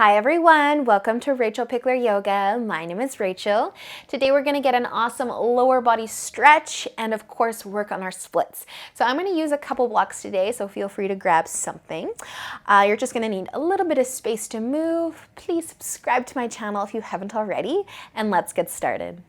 Hi everyone, welcome to Rachel Pichler Yoga. My name is Rachel. Today we're going to get an awesome lower body stretch and of course work on our splits. So I'm going to use a couple blocks today, so feel free to grab something. You're just going to need a little bit of space to move. Please subscribe to my channel if you haven't already, and let's get started.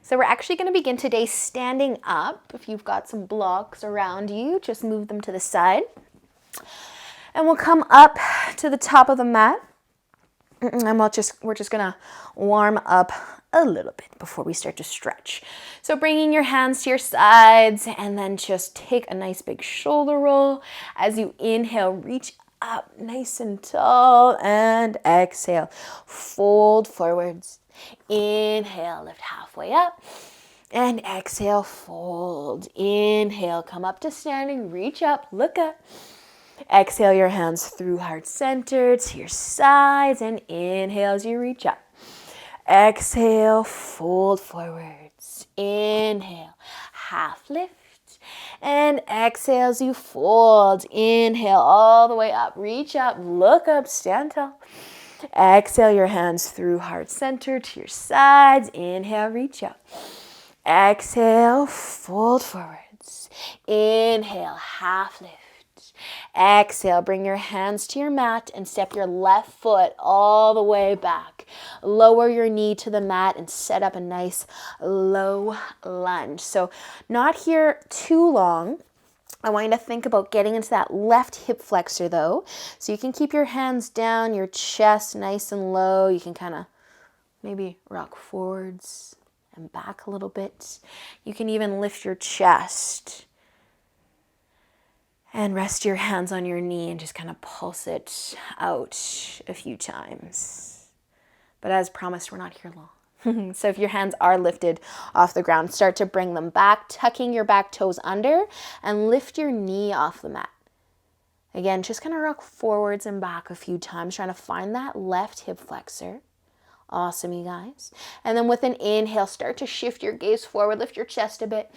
So we're actually going to begin today standing up. If you've got some blocks around you, just move them to the side. And we'll come up to the top of the mat. And we're just going to warm up a little bit before we start to stretch. So bringing your hands to your sides and then just take a nice big shoulder roll. As you inhale, reach up nice and tall and exhale. Fold forwards. Inhale, lift halfway up, and exhale, fold. Inhale, come up to standing, reach up, look up. Exhale your hands through heart center to your sides, and inhale as you reach up. Exhale, fold forwards. Inhale, half lift, and exhale as you fold. Inhale all the way up, reach up, look up, stand tall. Exhale your hands through heart center to your sides. Inhale, reach up. Exhale, fold forwards. Inhale, half lift. Exhale, bring your hands to your mat and step your left foot all the way back. Lower your knee to the mat and set up a nice low lunge. So not here too long. I want you to think about getting into that left hip flexor though. So you can keep your hands down, your chest nice and low. You can kind of maybe rock forwards and back a little bit. You can even lift your chest and rest your hands on your knee and just kind of pulse it out a few times. But as promised, we're not here long. So if your hands are lifted off the ground, start to bring them back, tucking your back toes under and lift your knee off the mat. Again, just kind of rock forwards and back a few times, trying to find that left hip flexor. Awesome, you guys. And then with an inhale, start to shift your gaze forward, lift your chest a bit,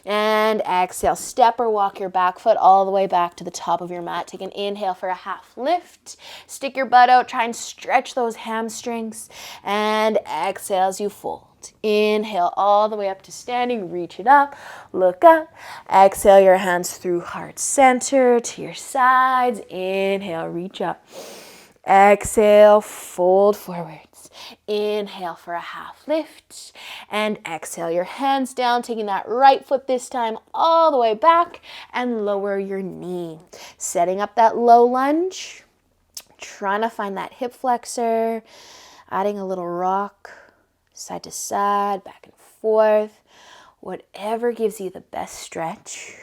and exhale. Step or walk your back foot all the way back to the top of your mat. Take an inhale for a half lift. Stick your butt out, try and stretch those hamstrings, and exhale as you fold. Inhale all the way up to standing, reach it up, look up. Exhale your hands through heart center to your sides. Inhale, reach up. Exhale, fold forwards. Inhale for a half lift and exhale your hands down, taking that right foot this time all the way back and lower your knee. Setting up that low lunge, trying to find that hip flexor, adding a little rock side to side, back and forth, whatever gives you the best stretch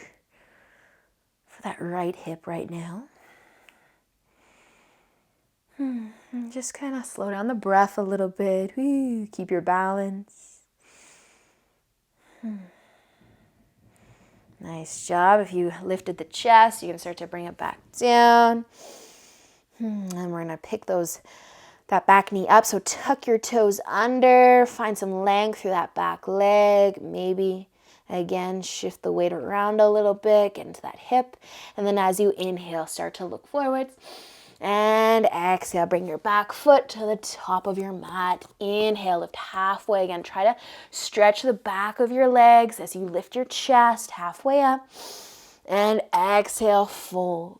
for that right hip right now. Just kind of slow down the breath a little bit. Keep your balance. Nice job. If you lifted the chest, you can start to bring it back down. And we're going to pick that back knee up. So tuck your toes under. Find some length through that back leg. Maybe, again, shift the weight around a little bit. Get into that hip. And then as you inhale, start to look forwards. And exhale, bring your back foot to the top of your mat. Inhale, lift halfway. Again, try to stretch the back of your legs as you lift your chest halfway up. And exhale, fold.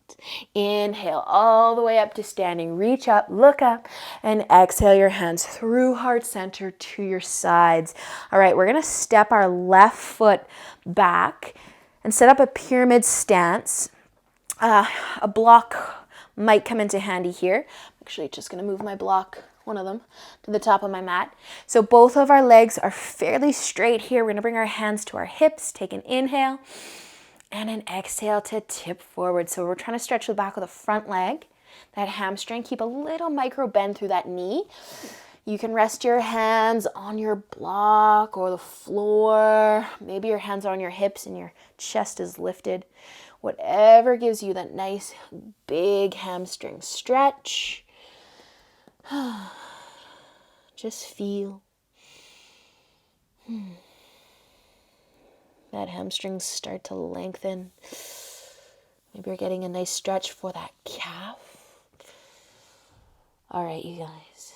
Inhale all the way up to standing. Reach up, look up, and exhale your hands through heart center to your sides. All right, we're going to step our left foot back and set up a pyramid stance. A block might come into handy here. I'm actually just going to move my block, one of them, to the top of my mat. So both of our legs are fairly straight here. We're going to bring our hands to our hips, take an inhale, and an exhale to tip forward. So we're trying to stretch the back of the front leg, that hamstring. Keep a little micro bend through that knee. You can rest your hands on your block or the floor. Maybe your hands are on your hips and your chest is lifted. Whatever gives you that nice big hamstring stretch. Just feel that hamstrings start to lengthen. Maybe you're getting a nice stretch for that calf. All right, you guys.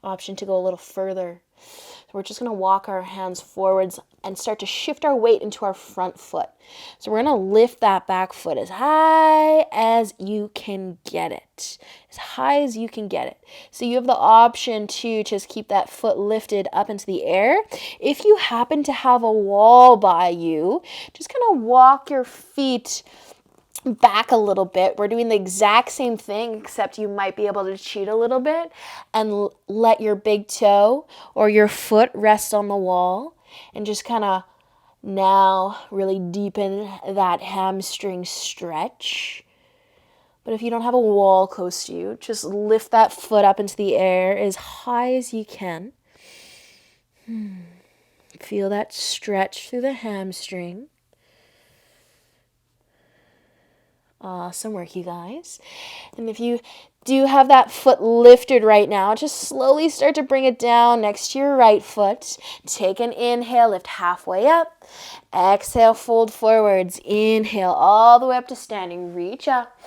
Option to go a little further. So we're just going to walk our hands forwards and start to shift our weight into our front foot. So we're going to lift that back foot as high as you can get it. As high as you can get it. So you have the option to just keep that foot lifted up into the air. If you happen to have a wall by you, just kind of walk your feet back a little bit. We're doing the exact same thing, except you might be able to cheat a little bit and let your big toe or your foot rest on the wall and just kind of now really deepen that hamstring stretch. But if you don't have a wall close to you, just lift that foot up into the air as high as you can. Feel that stretch through the hamstring. Awesome work, you guys. And if you do have that foot lifted right now, just slowly start to bring it down next to your right foot. Take an inhale, lift halfway up. Exhale, fold forwards. Inhale all the way up to standing. Reach up.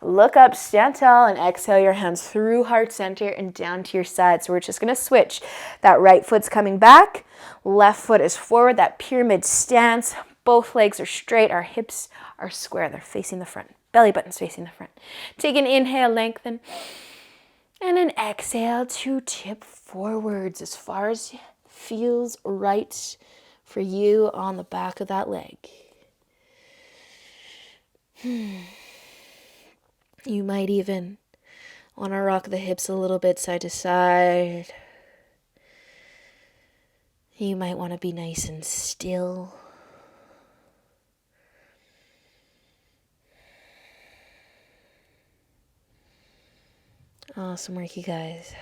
Look up, stand tall, and exhale your hands through heart center and down to your side. So we're just going to switch. That right foot's coming back. Left foot is forward. That pyramid stance. Both legs are straight. Our hips are square. They're facing the front. Belly button's facing the front. Take an inhale, lengthen. And an exhale to tip forwards as far as feels right for you on the back of that leg. You might even want to rock the hips a little bit side to side. You might want to be nice and still. Awesome work, you guys.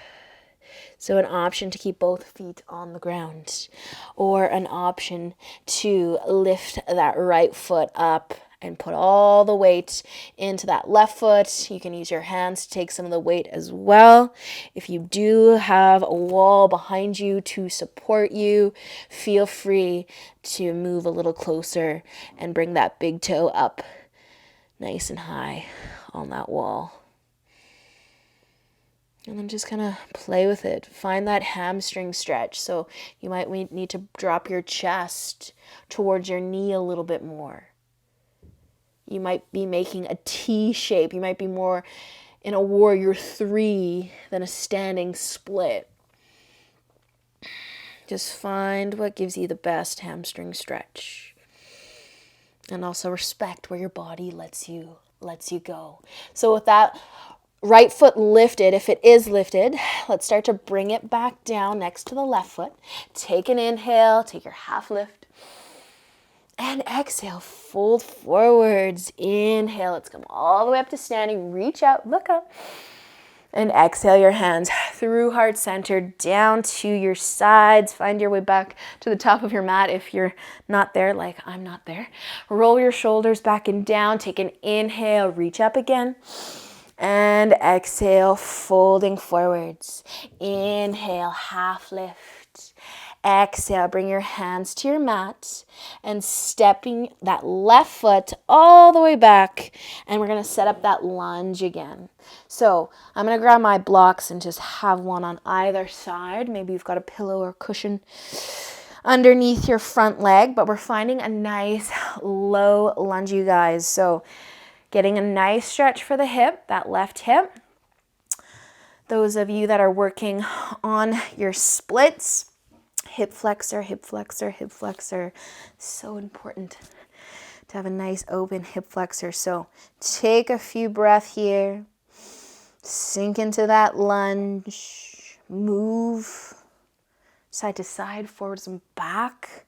So an option to keep both feet on the ground, or an option to lift that right foot up and put all the weight into that left foot. You can use your hands to take some of the weight as well. If you do have a wall behind you to support you, feel free to move a little closer and bring that big toe up nice and high on that wall. And then just kind of play with it. Find that hamstring stretch. So you might need to drop your chest towards your knee a little bit more. You might be making a T shape. You might be more in a warrior 3 than a standing split. Just find what gives you the best hamstring stretch. And also respect where your body lets you go. So with that right foot lifted, if it is lifted, let's start to bring it back down next to the left foot. Take an inhale, take your half lift. And exhale, fold forwards. Inhale, let's come all the way up to standing. Reach out, look up. And exhale your hands through heart center down to your sides. Find your way back to the top of your mat if you're not there, like I'm not there. Roll your shoulders back and down. Take an inhale, reach up again. And exhale, folding forwards. Inhale, half lift. Exhale, bring your hands to your mat and stepping that left foot all the way back. And we're going to set up that lunge again. So I'm going to grab my blocks and just have one on either side. Maybe you've got a pillow or cushion underneath your front leg, but we're finding a nice low lunge, you guys. So getting a nice stretch for the hip, that left hip. Those of you that are working on your splits, hip flexor, hip flexor, hip flexor. So important to have a nice open hip flexor. So take a few breaths here. Sink into that lunge. Move side to side, forwards and back.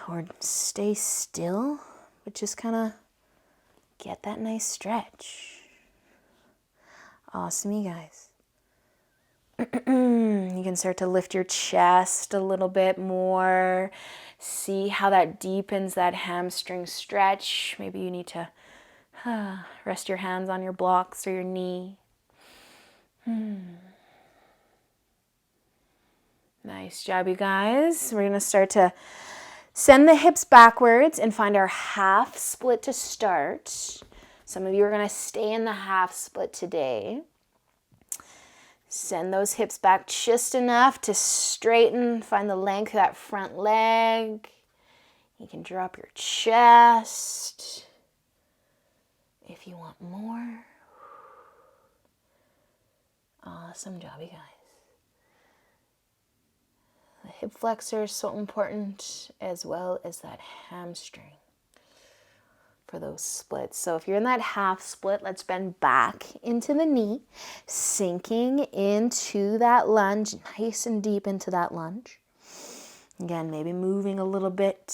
Or stay still, but just kind of get that nice stretch. Awesome, you guys. You can start to lift your chest a little bit more. See how that deepens that hamstring stretch. Maybe you need to rest your hands on your blocks or your knee. Nice job, you guys. We're going to start to Send the hips backwards and find our half split to start. Some of you are going to stay in the half split today. Send those hips back just enough to straighten, find the length of that front leg. You can drop your chest if you want more. Awesome job, you guys. The hip flexor is so important, as well as that hamstring for those splits. So if you're in that half split, let's bend back into the knee, sinking into that lunge, nice and deep into that lunge. Again, maybe moving a little bit,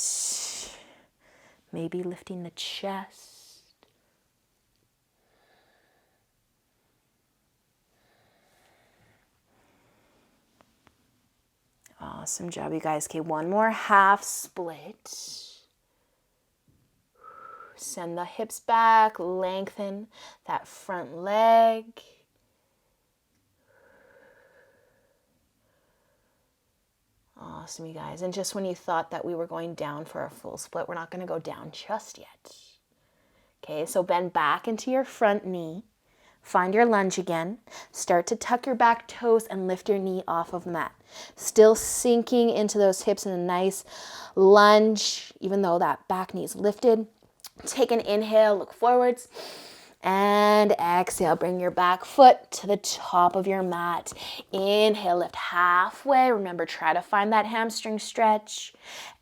maybe lifting the chest. Awesome job, you guys. Okay, one more half split. Send the hips back, lengthen that front leg. Awesome, you guys. And just when you thought that we were going down for a full split, we're not going to go down just yet. Okay, so bend back into your front knee. Find your lunge again. Start to tuck your back toes and lift your knee off of the mat. Still sinking into those hips in a nice lunge, even though that back knee is lifted. Take an inhale, look forwards, and exhale. Bring your back foot to the top of your mat. Inhale, lift halfway. Remember, try to find that hamstring stretch.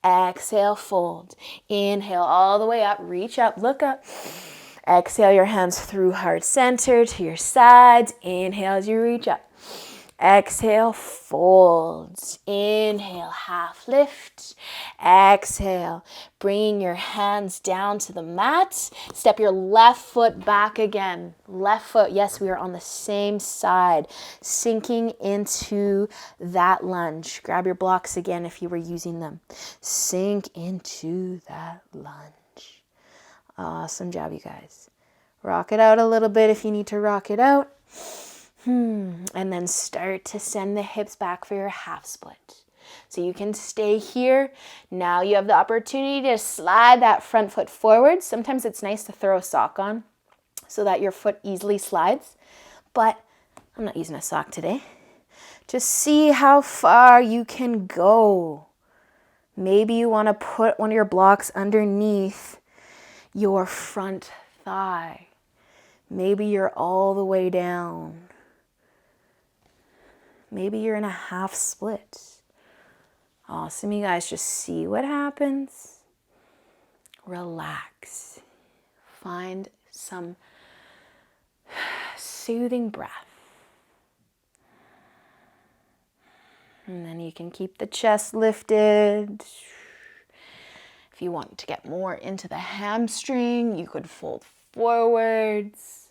Exhale, fold. Inhale all the way up, reach up, look up. Exhale your hands through heart center to your sides. Inhale as you reach up. Exhale, fold. Inhale, half lift. Exhale, bringing your hands down to the mat. Step your left foot back again. Left foot, yes, we are on the same side. Sinking into that lunge. Grab your blocks again if you were using them. Sink into that lunge. Awesome job, you guys. Rock it out a little bit if you need to rock it out. And then start to send the hips back for your half split. So you can stay here. Now you have the opportunity to slide that front foot forward. Sometimes it's nice to throw a sock on so that your foot easily slides. But I'm not using a sock today. Just see how far you can go. Maybe you want to put one of your blocks underneath your front thigh. Maybe you're all the way down. Maybe you're in a half split. Awesome, you guys. Just see what happens. Relax. Find some soothing breath. And then you can keep the chest lifted. If you want to get more into the hamstring, you could fold forwards.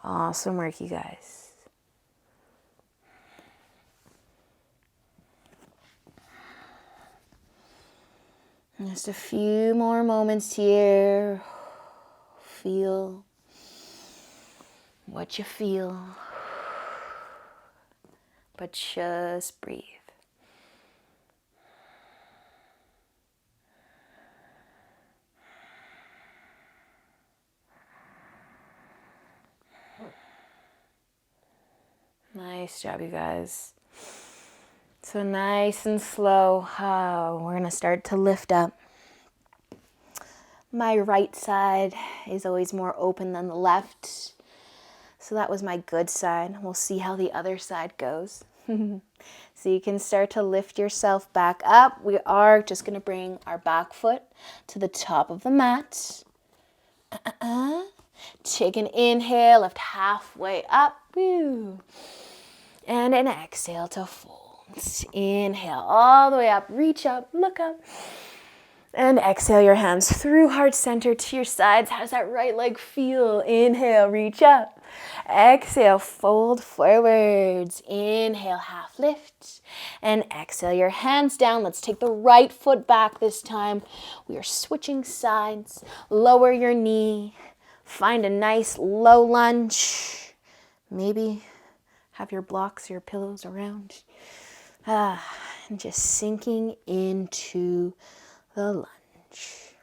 Awesome work, you guys. Just a few more moments here. Feel what you feel, but just breathe. Nice job, you guys. So nice and slow, we're going to start to lift up. My right side is always more open than the left. So that was my good side. We'll see how the other side goes. So you can start to lift yourself back up. We are just going to bring our back foot to the top of the mat. Take an inhale, lift halfway up. Woo. And an exhale to fold. Inhale all the way up, reach up, look up. And exhale your hands through heart center to your sides. How does that right leg feel? Inhale, reach up. Exhale, fold forwards. Inhale, half lift. And exhale your hands down. Let's take the right foot back this time. We are switching sides. Lower your knee. Find a nice low lunge. Maybe have your blocks, your pillows around. and just sinking into the lunge.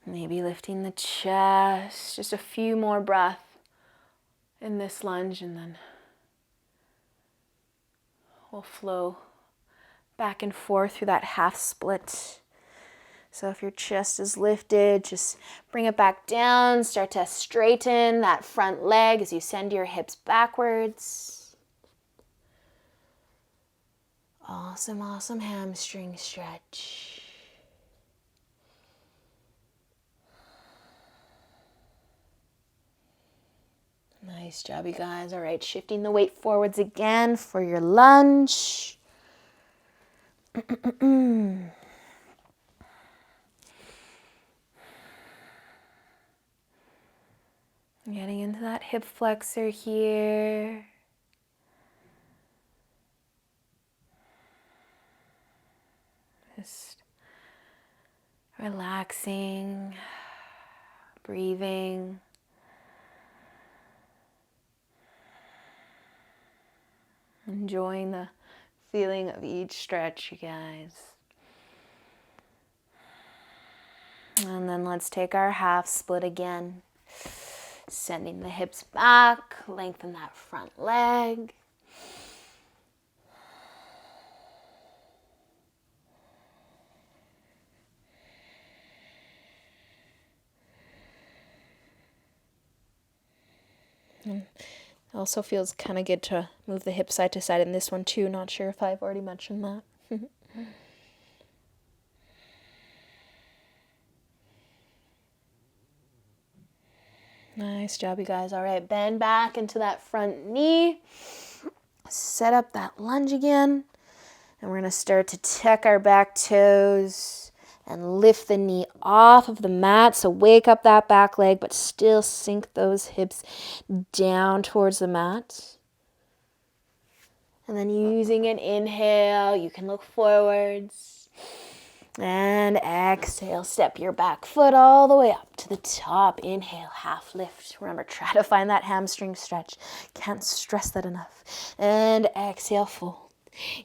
Maybe lifting the chest, just a few more breaths in this lunge, and then we'll flow back and forth through that half split. So if your chest is lifted, just bring it back down. Start to straighten that front leg as you send your hips backwards. Awesome, awesome hamstring stretch. Nice job, you guys. All right, shifting the weight forwards again for your lunge. Getting into that hip flexor here. Just relaxing, breathing. Enjoying the feeling of each stretch, you guys. And then let's take our half split again. Sending the hips back, lengthen that front leg. It also feels kind of good to move the hip side to side in this one too. Not sure if I've already mentioned that. Nice job, you guys. All right, bend back into that front knee. Set up that lunge again. And we're going to start to tuck our back toes and lift the knee off of the mat. So wake up that back leg, but still sink those hips down towards the mat. And then using an inhale, you can look forwards. And exhale, step your back foot all the way up to the top. Inhale, half lift. Remember, try to find that hamstring stretch. Can't stress that enough. And exhale, fold.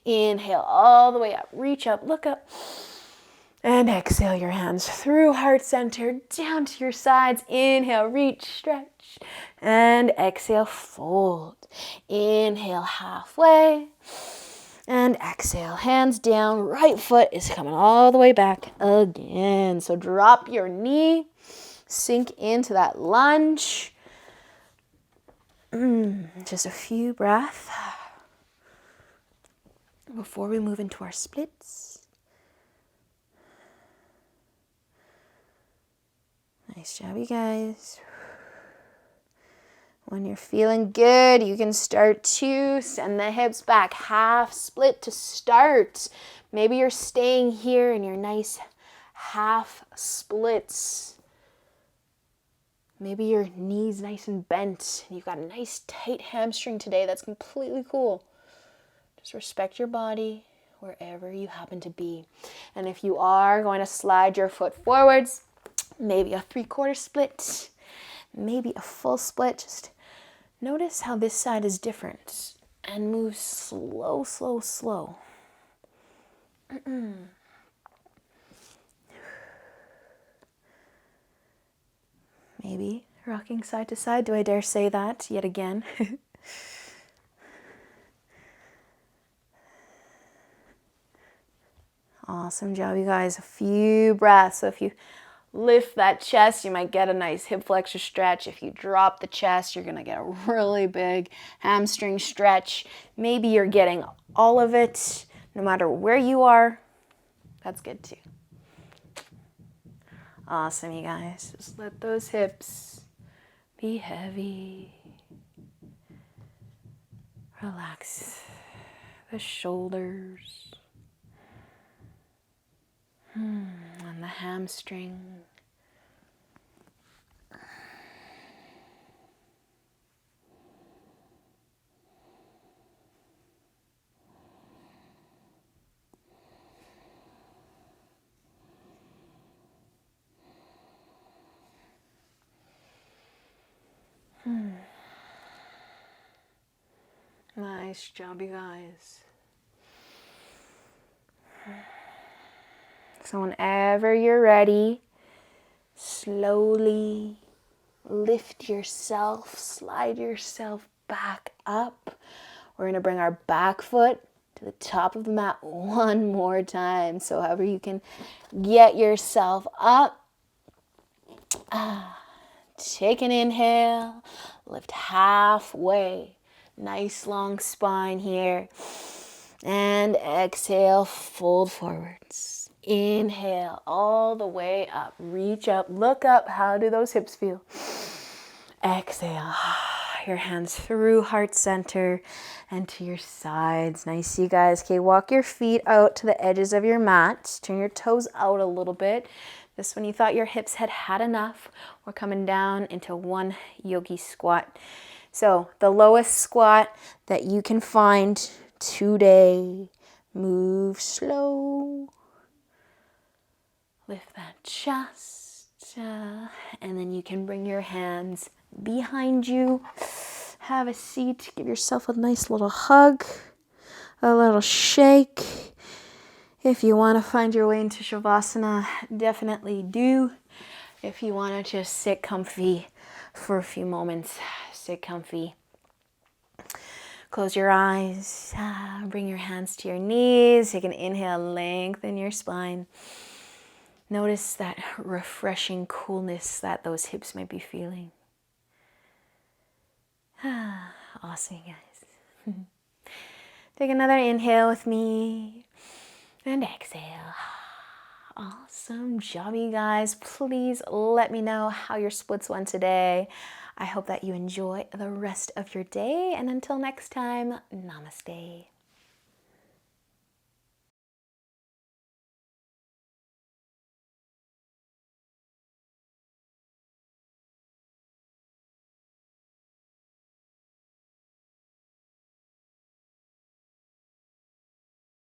Inhale all the way up. Reach up, look up. And exhale your hands through heart center, down to your sides. Inhale, reach, stretch. And exhale, fold. Inhale, halfway. And exhale, hands down, right foot is coming all the way back again. So drop your knee, sink into that lunge. Just a few breaths before we move into our splits. Nice job, you guys. When you're feeling good, you can start to send the hips back. Half split to start. Maybe you're staying here in your nice half splits. Maybe your knee's nice and bent. You've got a nice tight hamstring today. That's completely cool. Just respect your body wherever you happen to be. And if you are going to slide your foot forwards, maybe a 3/4 split, maybe a full split, just notice how this side is different and move slow, slow, slow. Maybe rocking side to side. Do I dare say that yet again? Awesome job, you guys. A few breaths. So if you lift that chest, you might get a nice hip flexor stretch. If you drop the chest, you're going to get a really big hamstring stretch. Maybe you're getting all of it, no matter where you are. That's good too. Awesome, you guys. Just let those hips be heavy. Relax the shoulders and the hamstring. Nice job, you guys. So whenever you're ready, slowly lift yourself, slide yourself back up. We're going to bring our back foot to the top of the mat one more time. So however you can get yourself up. Take an inhale, lift halfway. Nice long spine here. And exhale, fold forwards. Inhale all the way up. Reach up, look up. How do those hips feel? Exhale. Your hands through heart center and to your sides. Nice, you guys. Okay, walk your feet out to the edges of your mat. Turn your toes out a little bit. This one you thought your hips had had enough. We're coming down into one yogi squat. So the lowest squat that you can find today. Move slow. Lift that chest. And then you can bring your hands behind you. Have a seat. Give yourself a nice little hug. A little shake. If you want to find your way into Shavasana, definitely do. If you want to just sit comfy for a few moments, sit comfy. Close your eyes. Bring your hands to your knees. Take an inhale, lengthen your spine. Notice that refreshing coolness that those hips might be feeling. Awesome, guys. Take another inhale with me. And exhale. Awesome job, you guys. Please let me know how your splits went today. I hope that you enjoy the rest of your day. And until next time, namaste.